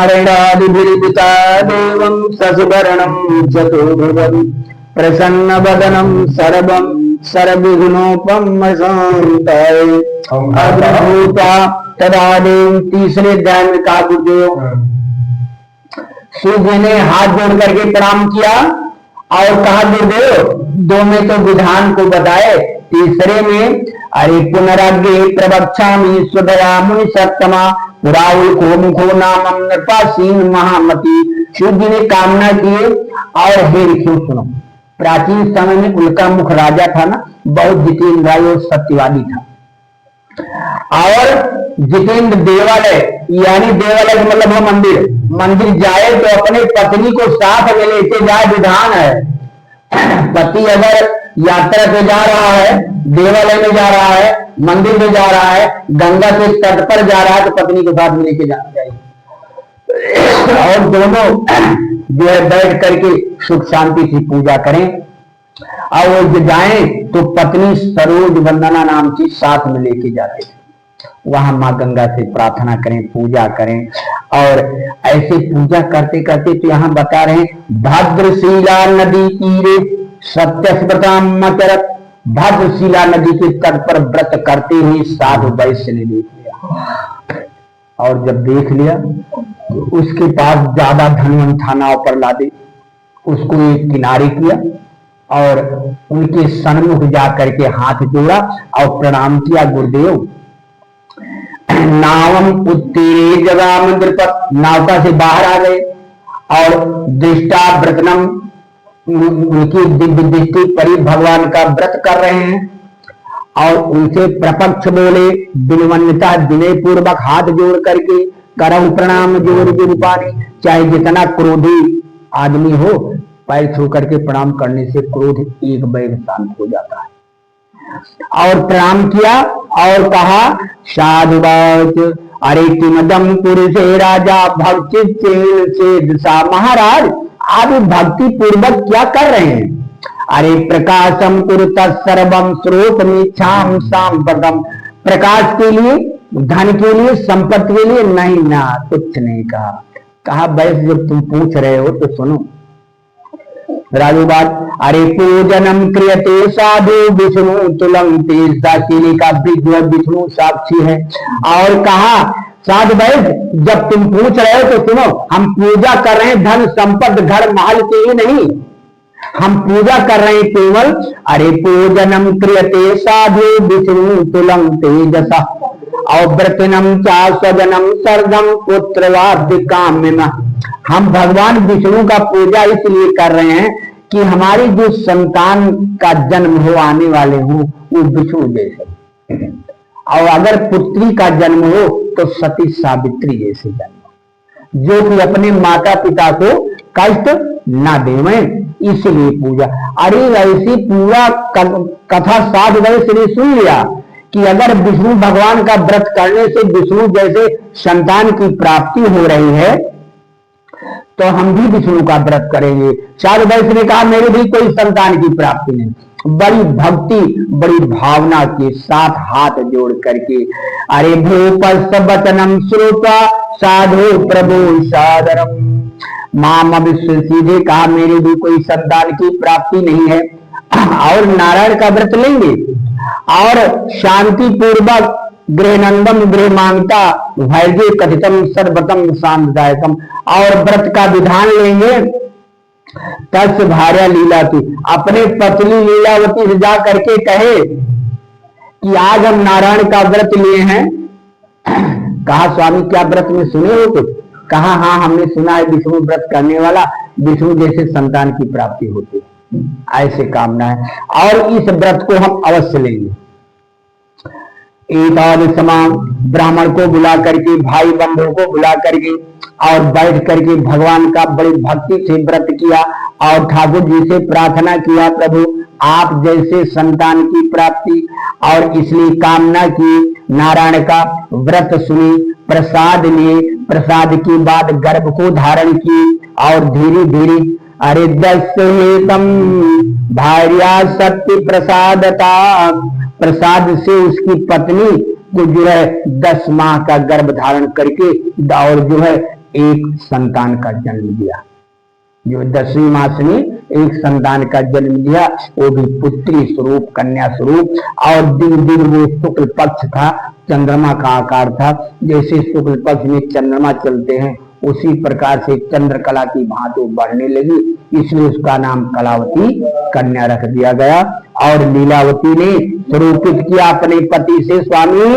वर्णादिभिर्पिता देवं शशिवर्णं चतुर्भुजं प्रसन्नवदनं सर्वं सर्वविघ्नोपशान्तये अद्भुता तदा देव। तीसरे अध्याय में कहा गुरुदेव सूर्य ने हाथ जोड़ करके प्रणाम किया और कहा गुरुदेव दो में तो विधान को बताए, तीसरे में अरे पुनराज्ञे प्रवक्षामि स्वदया मुनि सत्तमा पुराउल को मुखो नामम नृपासीन महामती। सूर्य ने कामना किए और हे ऋषियों सुनो, प्राचीन समय में उनका मुख राजा था ना, बहुत जितेंद्र और सत्यवादी था। और जितेंद्र देवालय यानी देवालय मतलब वो मंदिर जाए तो अपने पत्नी को साथ में लेके जाए, विधान है। पति अगर यात्रा पे जा रहा है, देवालय में जा रहा है, मंदिर में जा रहा है, गंगा के तट पर जा रहा है तो पत्नी को साथ में लेके जाना चाहिए और दोनों जो है बैठ करके सुख शांति से पूजा करें। और वो जाए तो पत्नी सरोज वंदना नाम की साथ में लेके जाते थे। वहां माँ गंगा से प्रार्थना करें, पूजा करें। और ऐसे पूजा करते करते तो यहाँ बता रहे हैं भद्रशिला नदी तीरे सत्यस्मृतामचरत। भद्रशिला नदी के तट पर व्रत करते हुए साधु वैश्य ने देख लिया। और जब देख लिया तो उसके पास ज्यादा धनवन था, नाव पर लादे उसको एक किनारे किया और उनके सन्मुख जा करके हाथ जोड़ा और प्रणाम किया। गुरुदेव नावम उत्तीरे जगह मंदिर पर, नावका से बाहर आ गए और दृष्टा व्रतनम उनकी दिव्य दृष्टि परी भगवान का व्रत कर रहे हैं। और उनसे प्रपक्ष बोले विनम्रता विनय पूर्वक हाथ जोड़ करके करम प्रणाम जोड़ रूपानी। चाहे जितना क्रोधी आदमी हो पैर छू करके प्रणाम करने से क्रोध एक बैग शांत हो जाता है। और प्रणाम किया और कहा साधुवाच अरे किमदम पुरुषे राजा भक्ति से दिशा। महाराज आप भक्ति पूर्वक क्या कर रहे हैं? अरे प्रकाशम कुरुत सर्वम स्रोतमीच्छाम सांपदम। प्रकाश के लिए, धन के लिए, संपत्ति के लिए नहीं ना, कुछ नहीं कहा वैसे जब तुम पूछ रहे हो तो सुनो। राजूबाद अरे पूजनम क्रियते साधु विष्णु तुलम तेजशाली का विष्णु साक्षी है। और कहा साधु वैश्य जब तुम पूछ रहे हो तो सुनो, हम पूजा कर रहे हैं धन संपत्ति घर महल के लिए नहीं, हम पूजा कर रहे हैं केवल अरे पूजनम क्रियते साधु विष्णु तुलम तेजसा और व्रतनम चा स्वजनम सर्गम पुत्रवाद्य काम्यम। हम भगवान विष्णु का पूजा इसलिए कर रहे हैं कि हमारी जो संतान का जन्म हो आने वाले हो वो विष्णु जैसे, और अगर पुत्री का जन्म हो तो सती सावित्री जैसे जन्म, जो कि अपने माता पिता को कष्ट ना देवें, इसलिए पूजा। अरे ऐसी पूरा कथा साधु वैश्य ने सुन लिया कि अगर विष्णु भगवान का व्रत करने से विष्णु जैसे संतान की प्राप्ति हो रही है तो हम भी विष्णु का व्रत करेंगे। साधु वैश्य ने कहा मेरी भी कोई संतान की प्राप्ति नहीं। बड़ी भक्ति बड़ी भावना के साथ हाथ जोड़ करके अरे भूपस्तवचनम श्रुत्वा साधु प्रभु सादरम माम विश्व। सीधे कहा मेरी भी कोई संतान की प्राप्ति नहीं है और नारायण का व्रत लेंगे और शांति पूर्वक गृहनंदम गृह मांगता भैर्य कथितम सर्वतम शांतदायकम। और व्रत का विधान लेंगे तस् भार्या लीला थी, अपने पत्नी लीलावती से जा करके कहे कि आज हम नारायण का व्रत लिए हैं। कहा स्वामी क्या व्रत में सुने हो कुछ? कहा हाँ हमने सुना है विष्णु व्रत करने वाला विष्णु जैसे संतान की प्राप्ति होती है, ऐसे कामना है और इस व्रत को हम अवश्य लेंगे। एकादशमां ब्राह्मण को बुला करके भाई बंधुओं को बुला करके और बैठ करके भगवान का बड़ी भक्ति से व्रत किया और ठाकुर जी से प्रार्थना किया प्रभु आप जैसे संतान की प्राप्ति, और इसलिए कामना की। नारायण का व्रत सुनी, प्रसाद लिए, प्रसाद के बाद गर्भ को धारण की और धीरे धीरे अरे दस्तेतम भार्या सत्य प्रसादता। प्रसाद से उसकी पत्नी को जो है 10 माह का गर्भ धारण करके और जो है एक संतान का जन्म दिया। जो 10वीं मास में एक संतान का जन्म दिया, वो भी पुत्री स्वरूप, कन्या स्वरूप। और दिन दिन वो शुक्ल पक्ष था, चंद्रमा का आकार था। जैसे शुक्ल पक्ष में चंद्रमा चलते हैं उसी प्रकार से चंद्रकला की भांति बढ़ने लगी, इसलिए उसका नाम कलावती कन्या रख दिया गया। और लीलावती ने स्वरूपित किया अपने पति से स्वामी।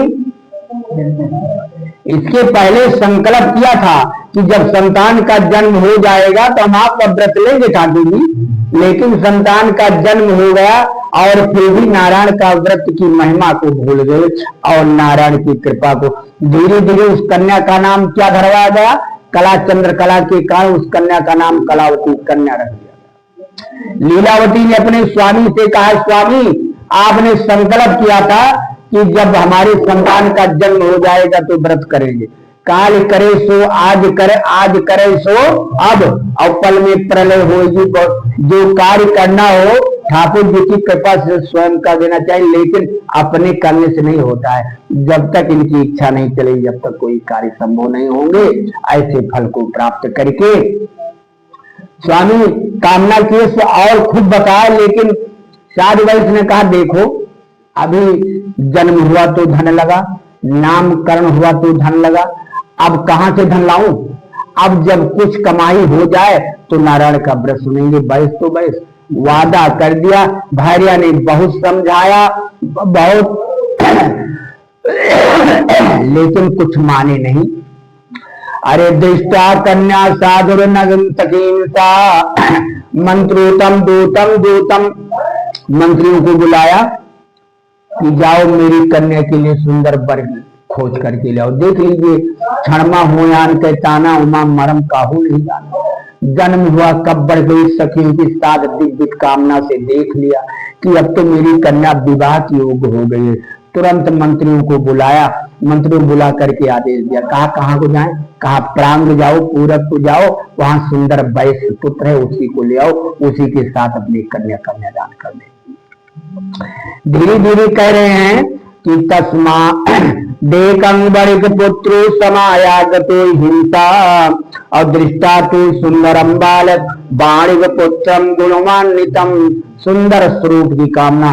इसके पहले संकल्प किया था कि जब संतान का जन्म हो जाएगा तो हम आपका व्रत लेंगे ठाकुर जी, लेकिन संतान का जन्म हो गया और फिर भी नारायण का व्रत की महिमा को भूल गए और नारायण की कृपा को धीरे धीरे उस कन्या का नाम क्या धरवाया गया, कला चंद्रकला के कारण उस कन्या का नाम कलावती कन्या रख दिया गया। लीलावती ने अपने स्वामी से कहा, स्वामी आपने संकल्प किया था कि जब हमारे संतान का जन्म हो जाएगा तो व्रत करेंगे, काल करे सो आज करे सो अब, और पल में प्रलय होगी। जो कार्य करना हो ठाकुर जी की कृपा से स्वयं कर देना चाहिए, लेकिन अपने करने से नहीं होता है। जब तक इनकी इच्छा नहीं चलेगी जब तक कोई कार्य संभव नहीं होंगे। ऐसे फल को प्राप्त करके स्वामी कामना किए से और खुद बताया, लेकिन साधु वैश्य ने कहा देखो अभी जन्म हुआ तो धन लगा, नामकरण हुआ तो धन लगा, अब कहां से धन लाऊं? अब जब कुछ कमाई हो जाए तो नारायण का व्रत सुनेंगे। बैस तो बैस, वादा कर दिया। भार्या ने बहुत समझाया, बहुत लेकिन कुछ माने नहीं। अरे दृष्टा कन्या साधुर नगन तकीनता मंत्रोतम दूतम दूतम, मंत्रियों को बुलाया कि जाओ मेरी कन्या के लिए सुंदर वर खोज करके लाओ। देख लीजिए, क्षणमा हुआन के ताना उमा मरम काहू नहीं जाना। जन्म हुआ कब बढ़ गई सखियों की साथ दिव्य कामना से देख लिया कि अब तो मेरी कन्या विवाह की योग्य हो गई है। तुरंत मंत्रियों को बुलाया, मंत्रियों बुला करके आदेश दिया। कहा कहाँ को जाएं? कहा प्रांग जाओ, पूरब को जाओ, वहां सुंदर वैश्य पुत्र है उसी को ले आओ, उसी के साथ अपनी कन्या कन्यादान कर दे। धीरे धीरे कह रहे हैं कि तस्मा देकंबरिक पुत्र समायागतो हिंसा और दृष्टा तो सुंदरम बालक बाणिक पुत्रम गुणवान्वितम। सुंदर स्वरूप की कामना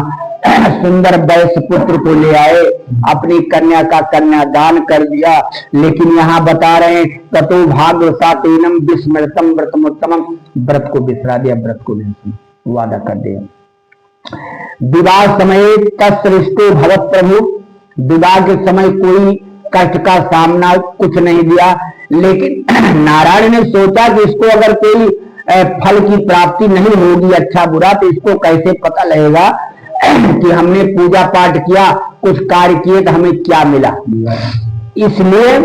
सुंदर वैश्य पुत्र को ले आए, अपनी कन्या का कन्यादान कर दिया। लेकिन यहाँ बता रहे हैं ततो भाग्यवशातेनम विस्मृतम व्रतमुत्तमम, व्रत को बिसरा दिया, व्रत को नहीं वादा कर दिया। विवाह समय तत्सृष्टो भगत प्रभु, विवाह के समय कोई कष्ट का सामना कुछ नहीं दिया। लेकिन नारायण ने सोचा कि इसको अगर कोई फल की प्राप्ति नहीं होगी अच्छा बुरा, तो इसको कैसे पता लगेगा कि हमने पूजा पाठ किया, कुछ कार्य किए तो हमें क्या मिला। इसलिए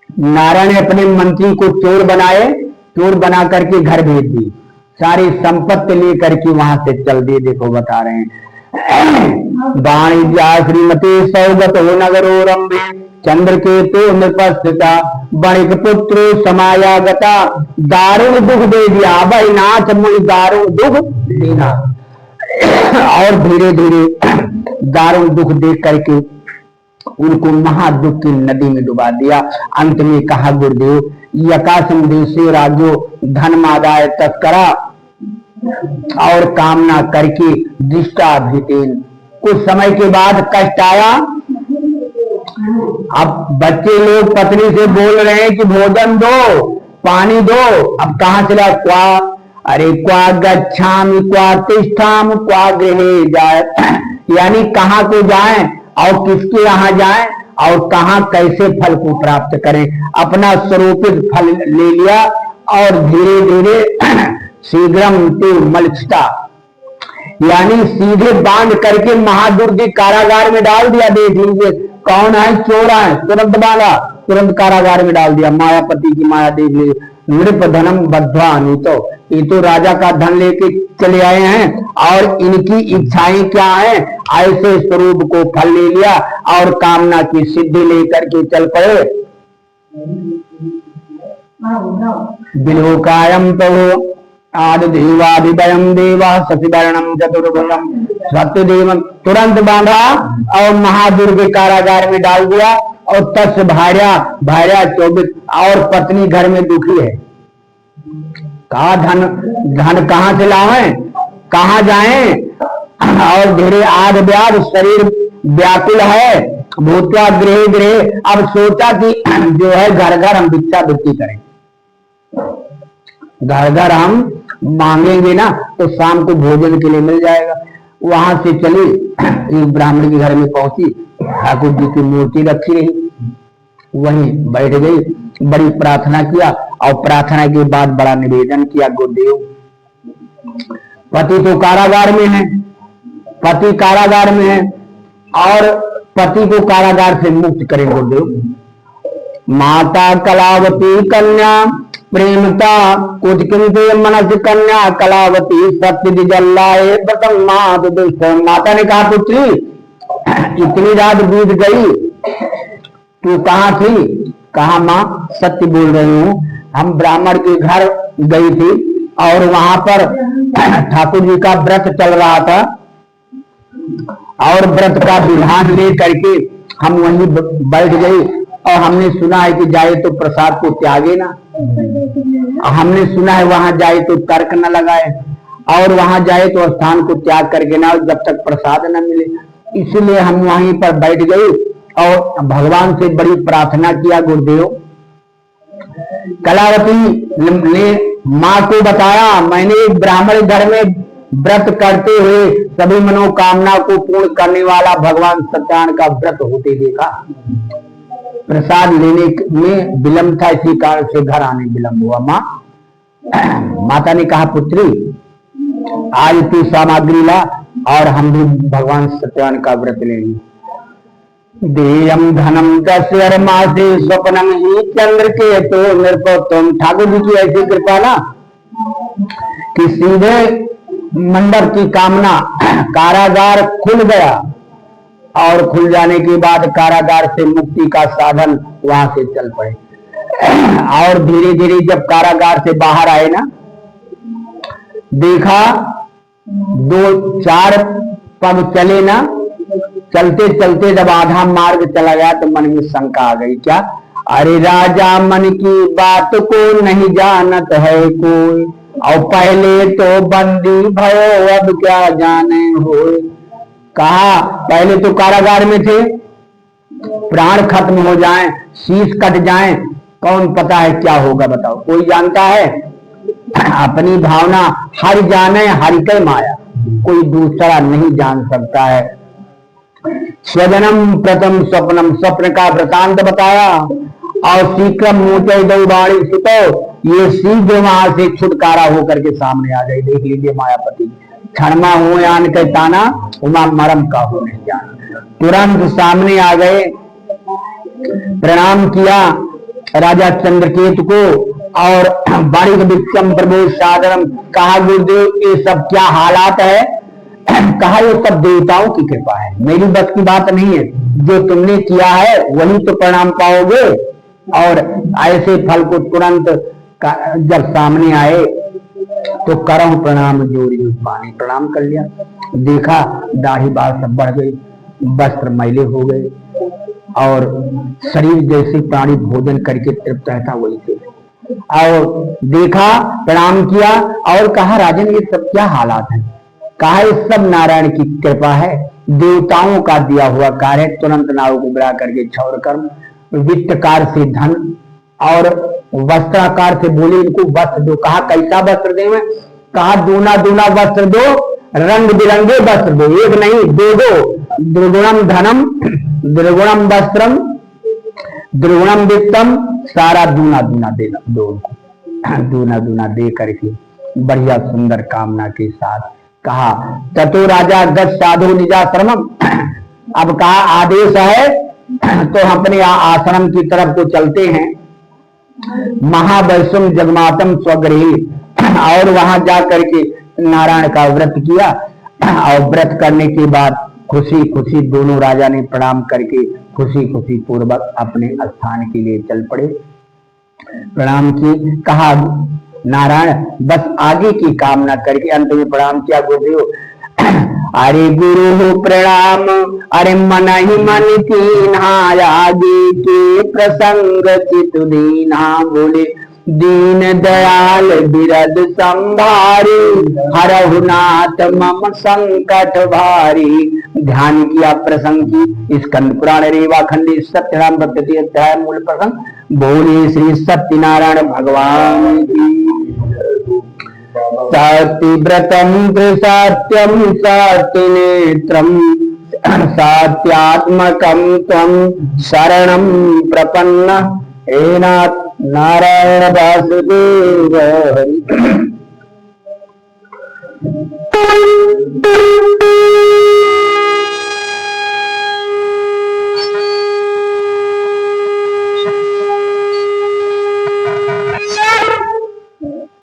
नारायण ने अपने मंत्री को चोर बनाए, चोर बना करके घर भेज दी, सारी संपत्ति लेकर के वहां से चल दिए। देखो बता रहे हैं वाणिज्या श्रीमती सौगत हो नगरोरंभे चंद्रकेतु नृपस्थिता बणिक पुत्र समायागता दारुण दुख दे दिया। भाई नाथ मुझे दारुण दुख देना, और धीरे धीरे दारुण दुख दे करके उनको महादुख की नदी में डुबा दिया। अंत में कहा गुरुदेव यकाशम देशे राज्यो धन मादाय तस्करा, और कामना करके दृष्टाभितेन। कुछ समय के बाद कष्ट आया। अब बच्चे लोग पत्नी से बोल रहे हैं कि भोजन दो, पानी दो। अब कहां चला क्वा, अरे क्वा गच्छामि क्वा तिष्ठामि क्वा गृहे जाए, यानी कहां को जाएं और किसके यहाँ जाएं और कहां कैसे फल को प्राप्त करें। अपना स्वरूपित फल ले लिया और धीरे धीरे शीघ्रम ते मलक्षता, यानी सीधे बांध करके महादुर्ग कारागार में डाल दिया। देख लीजिए कौन है, चोर है, तुरंत बांधा, तुरंत कारागार में डाल दिया। मायापति की माया देख लीजिए, नृप धनम बद्धा अनितो, ये तो राजा का धन लेके चले आए हैं और इनकी इच्छाएं क्या हैं, ऐसे स्वरूप को फल ले लिया और कामना की सिद्धि लेकर के चल पड़े। बिलोकायम प्रभु आदिदेवादिवयम देवा सतिवर्णम चतुर्भुजम सत्यदेवम, तुरंत बांधा और महादुर्ग कारागार में डाल दिया और तस् भार्या भार्या 24 और पत्नी घर में दुखी है। कहा धन धन कहाँ से लावें, कहाँ जाएं, और धीरे आद व्याध शरीर व्याकुल है, भूतवा गृह गृह। अब सोचा कि जो है घर घर हम भिक्षा वृत्ति करें, घर घर हम मांगेंगे ना तो शाम को भोजन के लिए मिल जाएगा। वहां से चली, एक ब्राह्मण के घर में पहुंची, ठाकुर जी की मूर्ति रखी रही, वहीं बैठ गई, बड़ी प्रार्थना किया और प्रार्थना के बाद बड़ा निवेदन किया, गुरुदेव पति तो कारागार में है, पति कारागार में है और पति को कारागार से मुक्त करें गुरुदेव। माता कलावती कन्या प्रेमता कुचकिंते मनस कन्या कलावती सत्य जल्लाए बसंग दुष्ट। माता ने कहा पुत्री इतनी रात बीत गई, तू कहाँ थी? कहा माँ सत्य बोल रही हूँ, हम ब्राह्मण के घर गई थी और वहां पर ठाकुर जी का व्रत चल रहा था और व्रत का विधान ले करके हम वहीं बैठ गई और हमने सुना है कि जाए तो प्रसाद को त्यागे ना, हमने सुना है वहां जाए तो तर्क न लगाए और वहां जाए तो स्थान को त्याग करके ना जब तक प्रसाद न मिले, इसलिए हम वहीं पर बैठ गई और भगवान से बड़ी प्रार्थना किया। गुरुदेव कलावती ने माँ को बताया, मैंने एक ब्राह्मण घर में व्रत करते हुए सभी मनोकामना को पूर्ण करने वाला भगवान सत्यनारायण का व्रत होते देखा, प्रसाद लेने में विलंब था, इसी कारण से घर आने विलंब हुआ। माता ने कहा पुत्री आज तू सामग्री ला और हम भी भगवान सत्यनारायण का व्रत लेंगे। देयम धनम दस्यर मासे स्वप्नम ही चंद्र के तो नृपोत्तम। ठाकुर जी की ऐसी कृपा ना कि सीधे मंडप की कामना, कारागार खुल गया और खुल जाने के बाद कारागार से मुक्ति का साधन वहां से चल पड़े। और धीरे धीरे जब कारागार से बाहर आए ना, देखा 2-4 पग चले ना, चलते चलते जब आधा मार्ग चला गया तो मन में शंका आ गई, क्या अरे राजा मन की बात को नहीं जानत है कोई, और पहले तो बंदी भयो अब क्या जाने हो। कहा पहले तो कारागार में थे, प्राण खत्म हो जाएं, शीश कट जाएं, कौन पता है क्या होगा बताओ, कोई जानता है? अपनी भावना हर जाने हरि के माया, कोई दूसरा नहीं जान सकता है। स्वजनम प्रथम स्वप्नम, स्वप्न का वृतांत बताया और शीघ्र मूचे दो बाणी सुतो, ये शीघ्र वहां से छुटकारा होकर के सामने आ गई। देख लीजिए मायापति, क्षणमा हो यान के ताना उमा मरम का हो नहीं जाना, तुरंत सामने आ गए, प्रणाम किया राजा चंद्रकेतु को और बाणिक विक्रम प्रभु सादरम। कहा गुरुदेव ये सब क्या हालात है? कहा ये सब देवताओं की कृपा है, मेरी बस की बात नहीं है, जो तुमने किया है वही तो परिणाम पाओगे। और ऐसे फल को तुरंत जब सामने आए तो करम प्रणाम जोड़ी पानी प्रणाम कर लिया। देखा दाढ़ी बाल सब बढ़ गई, वस्त्र मैले हो गए और शरीर जैसे प्राणी भोजन करके तृप्त रहता वही थे। और देखा प्रणाम किया और कहा राजन ये सब क्या हालात हैं? कहा ये सब नारायण की कृपा है, देवताओं का दिया हुआ कार्य। तुरंत नाव को गिरा करके क्षौर कर्म, वित्तकार से धन और वस्त्राकार से बोले इनको वस्त्र दो। कहा कैसा वस्त्र दें? कहा दूना दूना वस्त्र दो, रंग बिरंगे वस्त्र दो, एक नहीं दो दो। द्विगुणम धनम द्विगुणम वस्त्रम द्विगुणम वित्तम, सारा दूना दूना दे दो उनको। दूना दूना दे करके बढ़िया सुंदर कामना के साथ कहा ततो राजा गज साधु निजाश्रमम। अब कहा आदेश है तो अपने आश्रम की तरफ को चलते हैं। महावैष्णव जगमातम स्वगृही, और वहां जा करके नारायण का व्रत किया और व्रत करने के बाद खुशी खुशी दोनों राजा ने प्रणाम करके खुशी खुशी पूर्वक अपने स्थान के लिए चल पड़े। प्रणाम की, कहा नारायण बस आगे की कामना करके अंत में प्रणाम किया गुरुदेव अरे गुरु प्रणाम, अरे मन ही मन कीन्हा, आगे के प्रसंग चित दीन्हा। बोले दीन दयाल बिरद संभारी, हरहु नाथ मम संकट भारी। ध्यान किया प्रसंग की स्कंद पुराण रेवा खंडी सत्यनाम भक्ति अध्याय मूल प्रसंग। बोले श्री सत्यनारायण भगवान की। सत्यव्रतम सत्यम सत्यनेत्रम, सत्यात्मकम त्वं शरणं प्रपन्न। हे नाथ नारायण वासुदेव हरि।